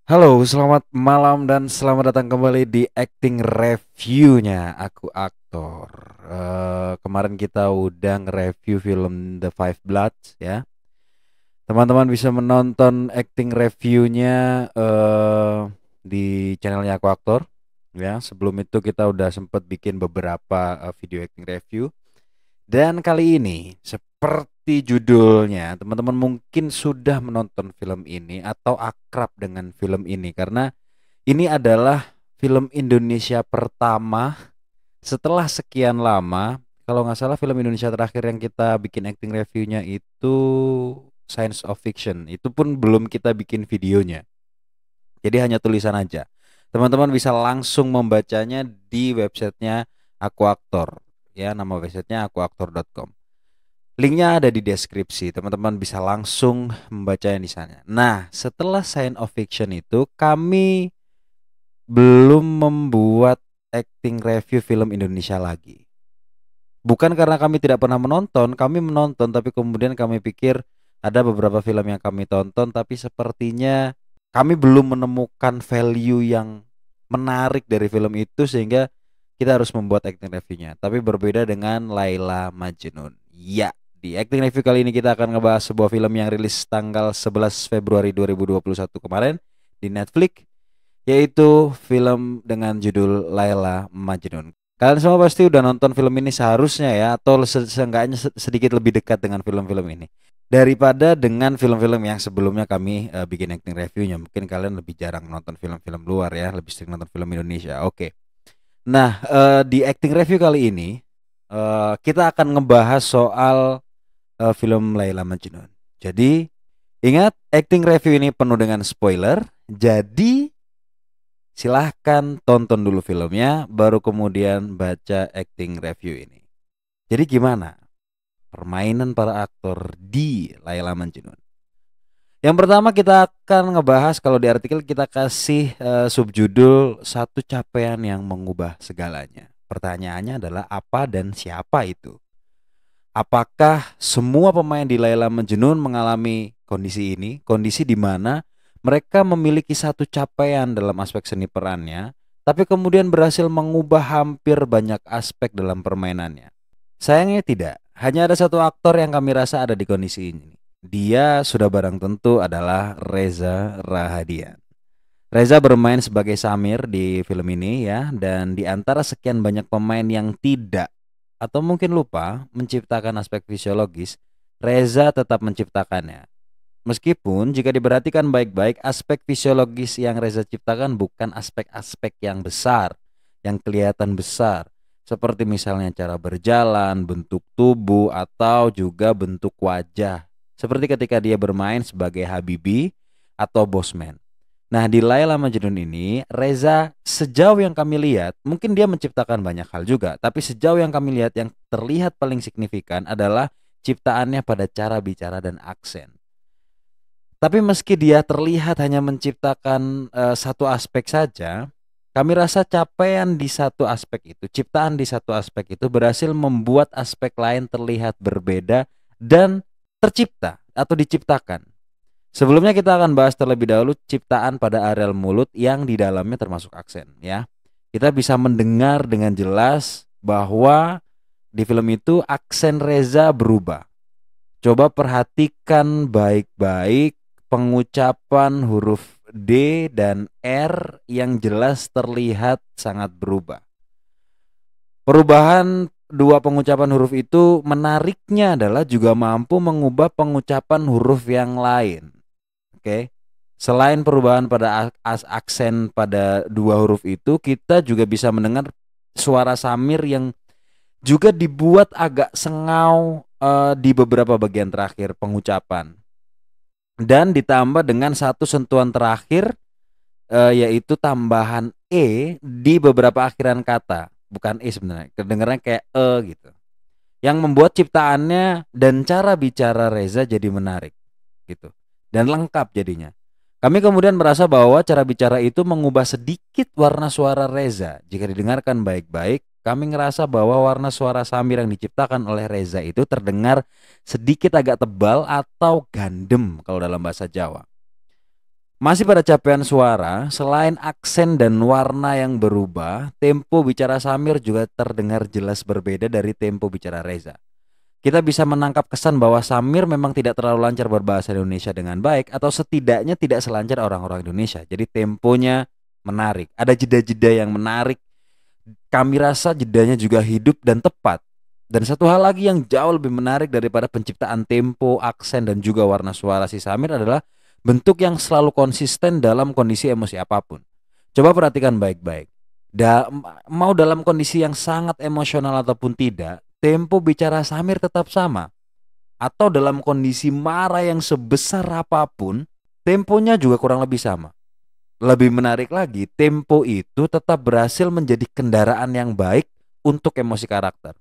Halo, selamat malam dan selamat datang kembali di acting reviewnya aku aktor. Kemarin kita udah nge-review film The Five Bloods ya. Teman-teman bisa menonton acting reviewnya di channelnya aku aktor. Ya, sebelum itu kita udah sempet bikin beberapa video acting review. Dan kali ini, seperti judulnya, teman-teman mungkin sudah menonton film ini atau akrab dengan film ini karena ini adalah film Indonesia pertama setelah sekian lama. Kalau nggak salah film Indonesia terakhir yang kita bikin acting reviewnya itu Science of Fiction. Itu pun belum kita bikin videonya. Jadi hanya tulisan aja. Teman-teman bisa langsung membacanya di websitenya Aku Aktor. Ya, nama websitenya akuaktor.com. Linknya ada di deskripsi. Teman-teman bisa langsung membacanya di sana. Nah, setelah Science of Fiction itu kami belum membuat acting review film Indonesia lagi. Bukan karena kami tidak pernah menonton, kami menonton tapi kemudian kami pikir ada beberapa film yang kami tonton tapi sepertinya kami belum menemukan value yang menarik dari film itu sehingga kita harus membuat acting reviewnya. Tapi berbeda dengan Laila Majnun. Ya, di acting review kali ini kita akan ngebahas sebuah film yang rilis tanggal 11 Februari 2021 kemarin di Netflix, yaitu film dengan judul Laila Majnun. Kalian semua pasti udah nonton film ini seharusnya ya, atau seenggaknya sedikit lebih dekat dengan film-film ini daripada dengan film-film yang sebelumnya kami bikin acting reviewnya. Mungkin kalian lebih jarang nonton film-film luar ya, lebih sering nonton film Indonesia. Oke. Nah, di acting review kali ini kita akan ngebahas soal film Laila Majnun. Jadi ingat, acting review ini penuh dengan spoiler. Jadi silahkan tonton dulu filmnya, baru kemudian baca acting review ini. Jadi gimana permainan para aktor di Laila Majnun? Yang pertama kita akan ngebahas, kalau di artikel kita kasih subjudul Satu Capaian yang Mengubah Segalanya. Pertanyaannya adalah apa dan siapa itu? Apakah semua pemain di Laila Majnun mengalami kondisi ini? Kondisi di mana mereka memiliki satu capaian dalam aspek seni perannya, tapi kemudian berhasil mengubah hampir banyak aspek dalam permainannya. Sayangnya tidak. Hanya ada satu aktor yang kami rasa ada di kondisi ini. Dia sudah barang tentu adalah Reza Rahadian. Reza bermain sebagai Samir di film ini ya, dan di antara sekian banyak pemain yang tidak atau mungkin lupa menciptakan aspek fisiologis, Reza tetap menciptakannya. Meskipun jika diperhatikan baik-baik, aspek fisiologis yang Reza ciptakan bukan aspek-aspek yang besar, yang kelihatan besar, seperti misalnya cara berjalan, bentuk tubuh, atau juga bentuk wajah. Seperti ketika dia bermain sebagai Habibie atau Bosman. Nah, di Laila Majnun ini, Reza sejauh yang kami lihat, mungkin dia menciptakan banyak hal juga, tapi sejauh yang kami lihat yang terlihat paling signifikan adalah ciptaannya pada cara bicara dan aksen. Tapi meski dia terlihat hanya menciptakan satu aspek saja, kami rasa capaian di satu aspek itu, ciptaan di satu aspek itu berhasil membuat aspek lain terlihat berbeda dan tercipta atau diciptakan. Sebelumnya kita akan bahas terlebih dahulu ciptaan pada areal mulut yang di dalamnya termasuk aksen ya. Kita bisa mendengar dengan jelas bahwa di film itu aksen Reza berubah. Coba perhatikan baik-baik pengucapan huruf D dan R yang jelas terlihat sangat berubah. Perubahan dua pengucapan huruf itu menariknya adalah juga mampu mengubah pengucapan huruf yang lain. Oke. Selain perubahan pada aksen pada dua huruf itu, kita juga bisa mendengar suara Samir yang juga dibuat agak sengau di beberapa bagian terakhir pengucapan. Dan ditambah dengan satu sentuhan terakhir yaitu tambahan E di beberapa akhiran kata. Bukan E sebenarnya, kedengarannya kayak E gitu. Yang membuat ciptaannya dan cara bicara Reza jadi menarik gitu. Dan lengkap jadinya. Kami kemudian merasa bahwa cara bicara itu mengubah sedikit warna suara Reza. Jika didengarkan baik-baik, kami ngerasa bahwa warna suara Samir yang diciptakan oleh Reza itu terdengar sedikit agak tebal atau gandem kalau dalam bahasa Jawa. Masih pada capaian suara, selain aksen dan warna yang berubah, tempo bicara Samir juga terdengar jelas berbeda dari tempo bicara Reza. Kita bisa menangkap kesan bahwa Samir memang tidak terlalu lancar berbahasa Indonesia dengan baik atau setidaknya tidak selancar orang-orang Indonesia. Jadi temponya menarik. Ada jeda-jeda yang menarik. Kami rasa jedanya juga hidup dan tepat. Dan satu hal lagi yang jauh lebih menarik daripada penciptaan tempo, aksen dan juga warna suara si Samir adalah bentuk yang selalu konsisten dalam kondisi emosi apapun. Coba perhatikan baik-baik. Mau dalam kondisi yang sangat emosional ataupun tidak, tempo bicara Samir tetap sama. Atau dalam kondisi marah yang sebesar apapun, temponya juga kurang lebih sama. Lebih menarik lagi, tempo itu tetap berhasil menjadi kendaraan yang baik untuk emosi karakter.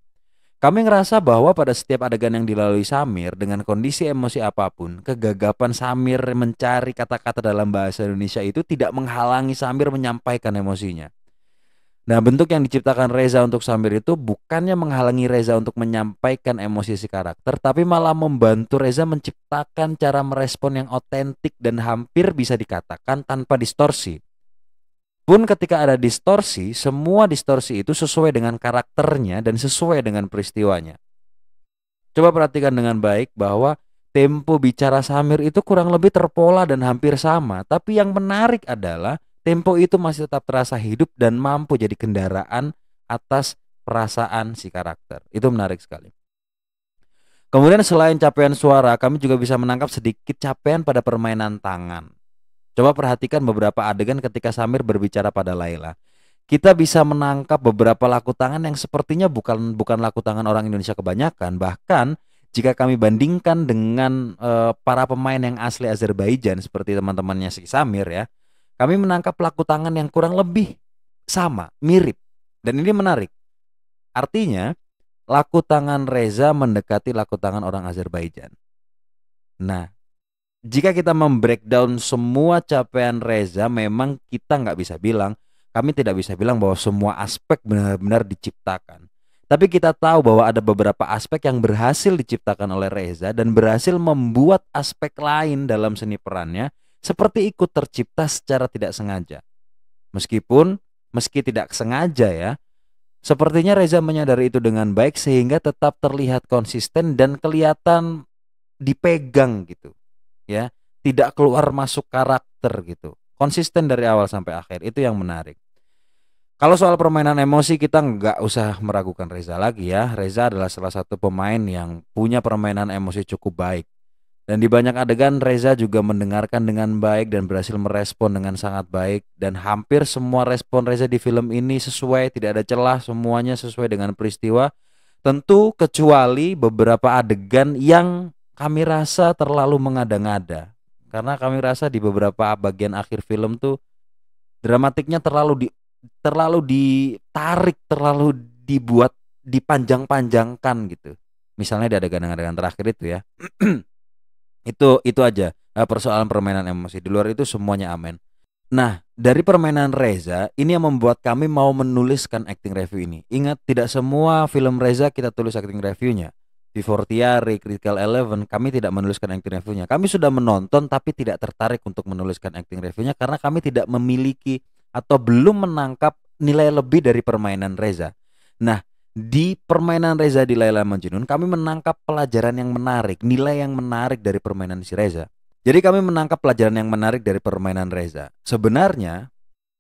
Kami ngerasa bahwa pada setiap adegan yang dilalui Samir dengan kondisi emosi apapun, kegagapan Samir mencari kata-kata dalam bahasa Indonesia itu tidak menghalangi Samir menyampaikan emosinya. Nah, bentuk yang diciptakan Reza untuk Samir itu bukannya menghalangi Reza untuk menyampaikan emosi si karakter, tapi malah membantu Reza menciptakan cara merespon yang otentik dan hampir bisa dikatakan tanpa distorsi. Pun ketika ada distorsi, semua distorsi itu sesuai dengan karakternya dan sesuai dengan peristiwanya. Coba perhatikan dengan baik bahwa tempo bicara Samir itu kurang lebih terpola dan hampir sama, tapi yang menarik adalah tempo itu masih tetap terasa hidup dan mampu jadi kendaraan atas perasaan si karakter. Itu menarik sekali. Kemudian selain capaian suara, kami juga bisa menangkap sedikit capaian pada permainan tangan. Coba perhatikan beberapa adegan ketika Samir berbicara pada Laila. Kita bisa menangkap beberapa laku tangan yang sepertinya bukan laku tangan orang Indonesia kebanyakan. Bahkan jika kami bandingkan dengan para pemain yang asli Azerbaijan seperti teman-temannya si Samir ya, kami menangkap laku tangan yang kurang lebih sama, mirip. Dan ini menarik. Artinya laku tangan Reza mendekati laku tangan orang Azerbaijan. Nah, jika kita membreakdown semua capaian Reza, memang kami tidak bisa bilang bahwa semua aspek benar-benar diciptakan. Tapi kita tahu bahwa ada beberapa aspek yang berhasil diciptakan oleh Reza dan berhasil membuat aspek lain dalam seni perannya seperti ikut tercipta secara tidak sengaja. Meski tidak sengaja ya, sepertinya Reza menyadari itu dengan baik sehingga tetap terlihat konsisten dan kelihatan dipegang gitu. Ya, tidak keluar masuk karakter gitu. Konsisten dari awal sampai akhir, itu yang menarik. Kalau soal permainan emosi kita nggak usah meragukan Reza lagi ya. Reza adalah salah satu pemain yang punya permainan emosi cukup baik. Dan di banyak adegan Reza juga mendengarkan dengan baik dan berhasil merespon dengan sangat baik. Dan hampir semua respon Reza di film ini sesuai, tidak ada celah, semuanya sesuai dengan peristiwa. Tentu kecuali beberapa adegan yang kami rasa terlalu mengada-ngada. Karena kami rasa di beberapa bagian akhir film tuh dramatiknya terlalu ditarik, terlalu dibuat dipanjang-panjangkan gitu. Misalnya di adegan-adegan terakhir itu ya. Itu aja persoalan permainan emosi. Di luar itu semuanya aman. Nah, dari permainan Reza, ini yang membuat kami mau menuliskan acting review ini. Ingat, tidak semua film Reza kita tulis acting reviewnya. Di Fortiari, Critical Eleven, kami tidak menuliskan acting reviewnya. Kami sudah menonton tapi tidak tertarik untuk menuliskan acting reviewnya karena kami tidak memiliki atau belum menangkap nilai lebih dari permainan Reza. Nah, di permainan Reza di Laila Majnun, kami menangkap pelajaran yang menarik, nilai yang menarik dari permainan si Reza. Jadi kami menangkap pelajaran yang menarik dari permainan Reza. Sebenarnya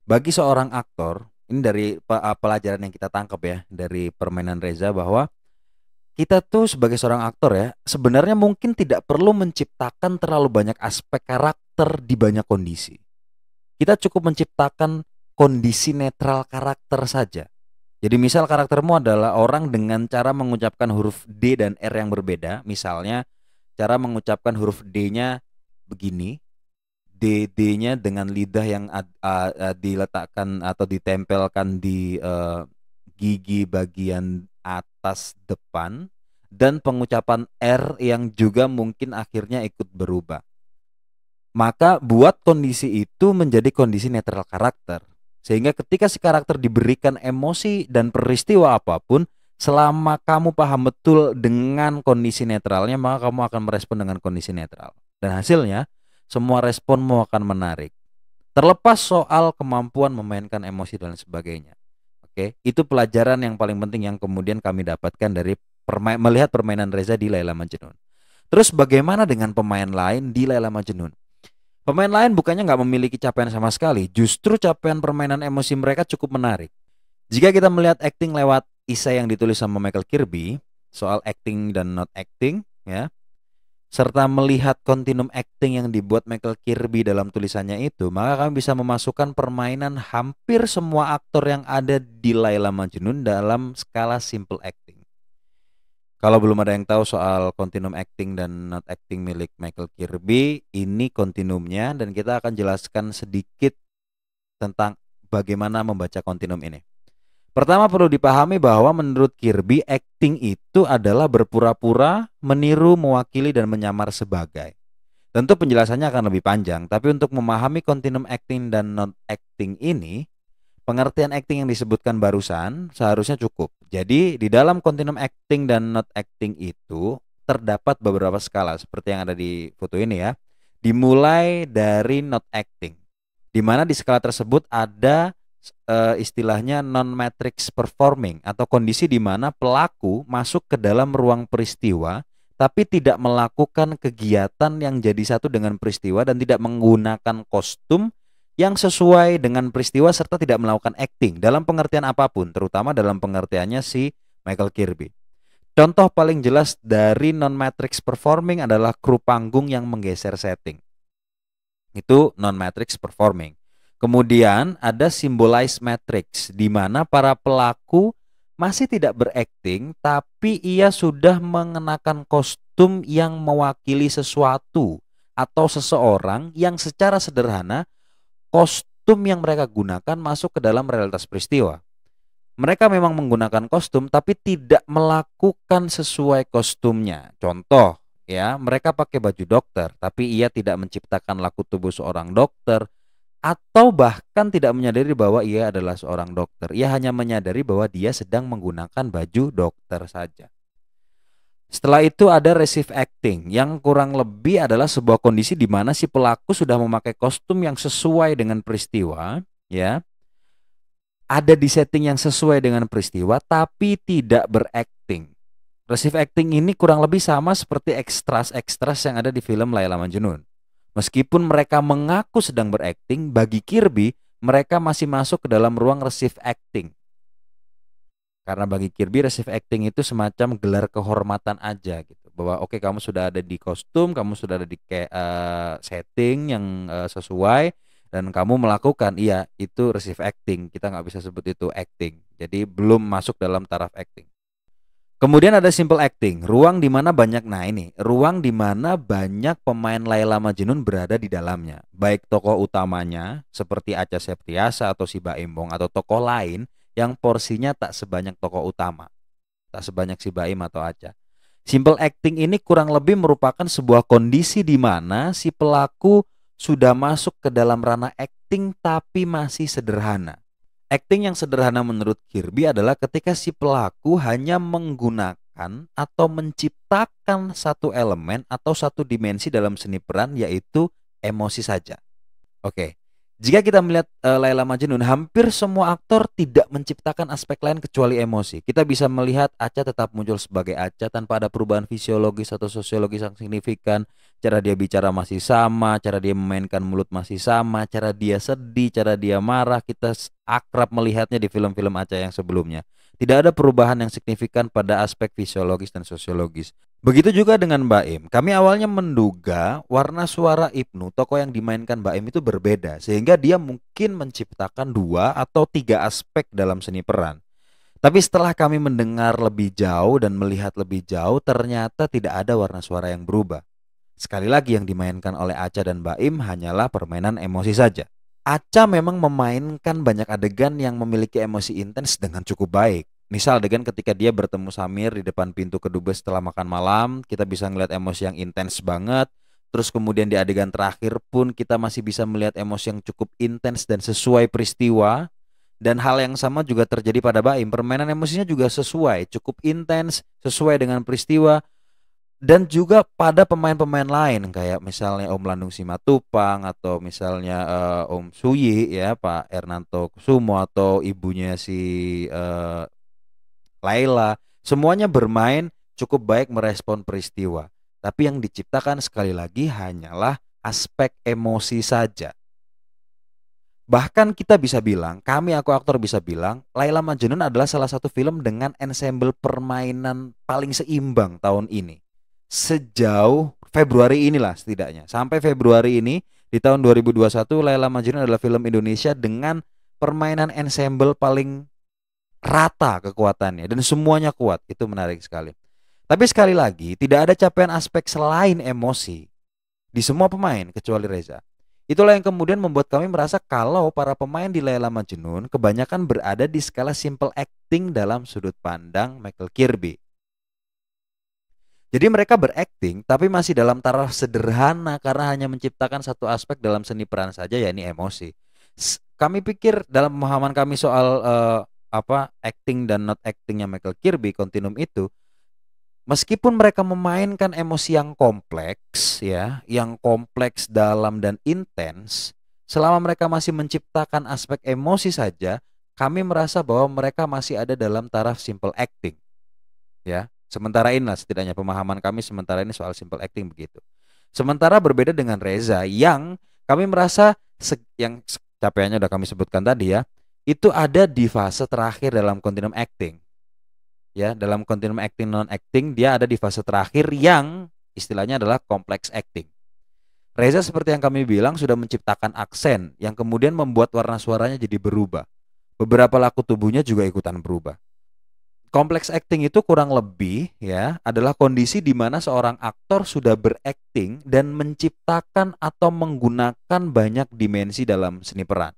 bagi seorang aktor, ini dari pelajaran yang kita tangkap ya dari permainan Reza, bahwa kita tuh sebagai seorang aktor ya, sebenarnya mungkin tidak perlu menciptakan terlalu banyak aspek karakter di banyak kondisi. Kita cukup menciptakan kondisi netral karakter saja. Jadi misal karaktermu adalah orang dengan cara mengucapkan huruf D dan R yang berbeda. Misalnya cara mengucapkan huruf D-nya begini, D-nya dengan lidah yang diletakkan atau ditempelkan di gigi bagian atas depan, dan pengucapan R yang juga mungkin akhirnya ikut berubah. Maka buat kondisi itu menjadi kondisi netral karakter. Sehingga ketika si karakter diberikan emosi dan peristiwa apapun, selama kamu paham betul dengan kondisi netralnya, maka kamu akan merespon dengan kondisi netral. Dan hasilnya, semua responmu akan menarik. Terlepas soal kemampuan memainkan emosi dan sebagainya. Oke, itu pelajaran yang paling penting yang kemudian kami dapatkan dari melihat permainan Reza di Laila Majnun. Terus bagaimana dengan pemain lain di Laila Majnun? Pemain lain bukannya nggak memiliki capaian sama sekali, justru capaian permainan emosi mereka cukup menarik. Jika kita melihat acting lewat esai yang ditulis sama Michael Kirby, soal acting dan not acting, ya, serta melihat kontinum acting yang dibuat Michael Kirby dalam tulisannya itu, maka kami bisa memasukkan permainan hampir semua aktor yang ada di Laila Majnun dalam skala simple acting. Kalau belum ada yang tahu soal kontinum acting dan not acting milik Michael Kirby, ini kontinumnya dan kita akan jelaskan sedikit tentang bagaimana membaca kontinum ini. Pertama perlu dipahami bahwa menurut Kirby, acting itu adalah berpura-pura, meniru, mewakili, dan menyamar sebagai. Tentu penjelasannya akan lebih panjang, tapi untuk memahami kontinum acting dan non acting ini, pengertian acting yang disebutkan barusan seharusnya cukup. Jadi di dalam kontinum acting dan not acting itu terdapat beberapa skala seperti yang ada di foto ini ya. Dimulai dari not acting, di mana di skala tersebut ada istilahnya non-matrix performing atau kondisi di mana pelaku masuk ke dalam ruang peristiwa tapi tidak melakukan kegiatan yang jadi satu dengan peristiwa dan tidak menggunakan kostum yang sesuai dengan peristiwa serta tidak melakukan acting dalam pengertian apapun, terutama dalam pengertiannya si Michael Kirby. Contoh paling jelas dari non-matrix performing adalah kru panggung yang menggeser setting. Itu non-matrix performing. Kemudian ada symbolize matrix, di mana para pelaku masih tidak berakting, tapi ia sudah mengenakan kostum yang mewakili sesuatu atau seseorang yang secara sederhana kostum yang mereka gunakan masuk ke dalam realitas peristiwa. Mereka memang menggunakan kostum tapi tidak melakukan sesuai kostumnya. Contoh, ya, mereka pakai baju dokter tapi ia tidak menciptakan laku tubuh seorang dokter atau bahkan tidak menyadari bahwa ia adalah seorang dokter. Ia hanya menyadari bahwa dia sedang menggunakan baju dokter saja. Setelah itu ada receive acting yang kurang lebih adalah sebuah kondisi di mana si pelaku sudah memakai kostum yang sesuai dengan peristiwa, ya. Ada di setting yang sesuai dengan peristiwa tapi tidak berakting. Receive acting ini kurang lebih sama seperti ekstras-ekstras yang ada di film Laila Majnun. Meskipun mereka mengaku sedang berakting, bagi Kirby mereka masih masuk ke dalam ruang receive acting. Karena bagi Kirby receive acting itu semacam gelar kehormatan aja gitu. Bahwa oke, kamu sudah ada di kostum, kamu sudah ada di setting yang sesuai dan kamu melakukan, iya itu receive acting. Kita nggak bisa sebut itu acting. Jadi belum masuk dalam taraf acting. Kemudian ada simple acting, ruang di mana banyak ruang di mana banyak pemain Laila Majnun berada di dalamnya. Baik tokoh utamanya seperti Acha Septriasa atau si Baim Bong atau tokoh lain yang porsinya tak sebanyak tokoh utama, tak sebanyak si Baim atau Acha. Simple acting ini kurang lebih merupakan sebuah kondisi di mana si pelaku sudah masuk ke dalam ranah acting tapi masih sederhana. Acting yang sederhana menurut Kirby adalah ketika si pelaku hanya menggunakan atau menciptakan satu elemen atau satu dimensi dalam seni peran, yaitu emosi saja. Oke. Jika kita melihat Laila Majnun, hampir semua aktor tidak menciptakan aspek lain kecuali emosi. Kita bisa melihat Acha tetap muncul sebagai Acha tanpa ada perubahan fisiologis atau sosiologis yang signifikan. Cara dia bicara masih sama, cara dia memainkan mulut masih sama, cara dia sedih, cara dia marah. Kita akrab melihatnya di film-film Acha yang sebelumnya. Tidak ada perubahan yang signifikan pada aspek fisiologis dan sosiologis. Begitu juga dengan Baim. Kami awalnya menduga warna suara Ibnu, tokoh yang dimainkan Baim itu berbeda, sehingga dia mungkin menciptakan 2 atau 3 aspek dalam seni peran. Tapi setelah kami mendengar lebih jauh dan melihat lebih jauh, ternyata tidak ada warna suara yang berubah. Sekali lagi yang dimainkan oleh Acha dan Baim hanyalah permainan emosi saja. Acha memang memainkan banyak adegan yang memiliki emosi intens dengan cukup baik. Misal adegan ketika dia bertemu Samir di depan pintu kedubes setelah makan malam, kita bisa melihat emosi yang intens banget. Terus kemudian di adegan terakhir pun kita masih bisa melihat emosi yang cukup intens dan sesuai peristiwa. Dan hal yang sama juga terjadi pada Baim. Permainan emosinya juga sesuai, cukup intens, sesuai dengan peristiwa. Dan juga pada pemain-pemain lain kayak misalnya Om Landung Simatupang atau misalnya Om Suyi ya, Pak Ernanto Kusumo atau ibunya si Laila, semuanya bermain cukup baik merespon peristiwa. Tapi yang diciptakan sekali lagi hanyalah aspek emosi saja. Bahkan kita bisa bilang, aku aktor bisa bilang, Laila Majnun adalah salah satu film dengan ensemble permainan paling seimbang tahun ini. Sejauh Februari inilah setidaknya. Sampai Februari ini di tahun 2021 Laila Majnun adalah film Indonesia dengan permainan ensemble paling rata kekuatannya dan semuanya kuat. Itu menarik sekali. Tapi sekali lagi, tidak ada capaian aspek selain emosi di semua pemain kecuali Reza. Itulah yang kemudian membuat kami merasa kalau para pemain di Laila Majnun kebanyakan berada di skala simple acting dalam sudut pandang Michael Kirby. Jadi mereka berakting tapi masih dalam taraf sederhana karena hanya menciptakan satu aspek dalam seni peran saja, yakni emosi. Kami pikir dalam pemahaman kami soal acting dan not actingnya Michael Kirby, kontinum itu, meskipun mereka memainkan emosi yang kompleks ya, yang kompleks, dalam dan intens, selama mereka masih menciptakan aspek emosi saja, kami merasa bahwa mereka masih ada dalam taraf simple acting. Ya, sementara inilah setidaknya pemahaman kami sementara ini soal simple acting begitu. Sementara berbeda dengan Reza yang kami merasa yang capaiannya udah kami sebutkan tadi ya, itu ada di fase terakhir dalam continuum acting. Ya, dalam continuum acting non acting dia ada di fase terakhir yang istilahnya adalah complex acting. Reza seperti yang kami bilang sudah menciptakan aksen yang kemudian membuat warna suaranya jadi berubah. Beberapa laku tubuhnya juga ikutan berubah. Complex acting itu kurang lebih ya adalah kondisi di mana seorang aktor sudah berakting dan menciptakan atau menggunakan banyak dimensi dalam seni peran.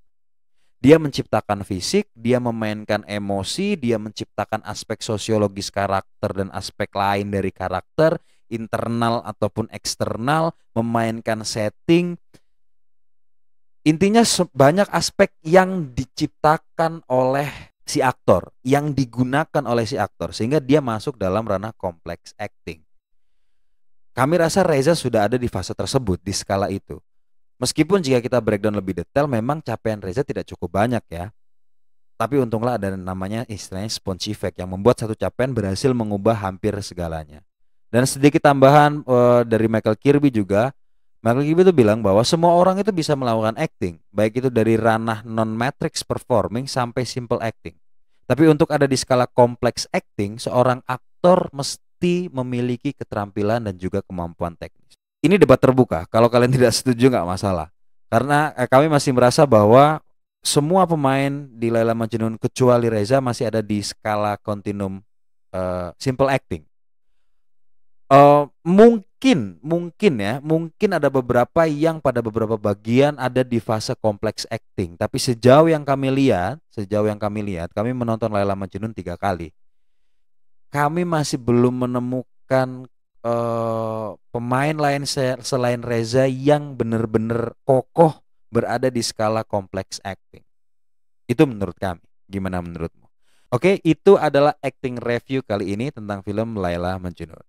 Dia menciptakan fisik, dia memainkan emosi, dia menciptakan aspek sosiologis karakter dan aspek lain dari karakter, internal ataupun eksternal, memainkan setting. Intinya banyak aspek yang diciptakan oleh si aktor, yang digunakan oleh si aktor sehingga dia masuk dalam ranah complex acting. Kami rasa Reza sudah ada di fase tersebut, di skala itu. Meskipun jika kita breakdown lebih detail, memang capaian Reza tidak cukup banyak ya. Tapi untunglah ada namanya istilahnya sponge effect yang membuat satu capaian berhasil mengubah hampir segalanya. Dan sedikit tambahan dari Michael Kirby juga. Michael Kirby itu bilang bahwa semua orang itu bisa melakukan acting, baik itu dari ranah non-matrix performing sampai simple acting. Tapi untuk ada di skala kompleks acting, seorang aktor mesti memiliki keterampilan dan juga kemampuan teknis. Ini debat terbuka, kalau kalian tidak setuju nggak masalah. Karena kami masih merasa bahwa semua pemain di Laila Majnun kecuali Reza masih ada di skala kontinum simple acting. Mungkin ada beberapa yang pada beberapa bagian ada di fase kompleks acting. Tapi sejauh yang kami lihat, kami menonton Laila Majnun 3 kali. Kami masih belum menemukan pemain lain selain Reza yang benar-benar kokoh berada di skala kompleks acting. Itu menurut kami. Gimana menurutmu? Oke, itu adalah acting review kali ini tentang film Laila Majnun.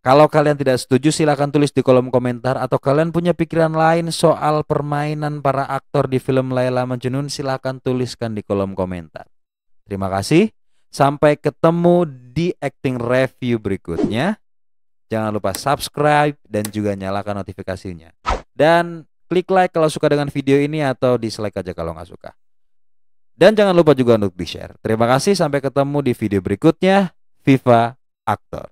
Kalau kalian tidak setuju silahkan tulis di kolom komentar, atau kalian punya pikiran lain soal permainan para aktor di film Laila Majnun silahkan tuliskan di kolom komentar. Terima kasih. Sampai ketemu di acting review berikutnya. Jangan lupa subscribe dan juga nyalakan notifikasinya. Dan klik like kalau suka dengan video ini atau dislike aja kalau nggak suka. Dan jangan lupa juga untuk di-share. Terima kasih, sampai ketemu di video berikutnya. Viva Aktor.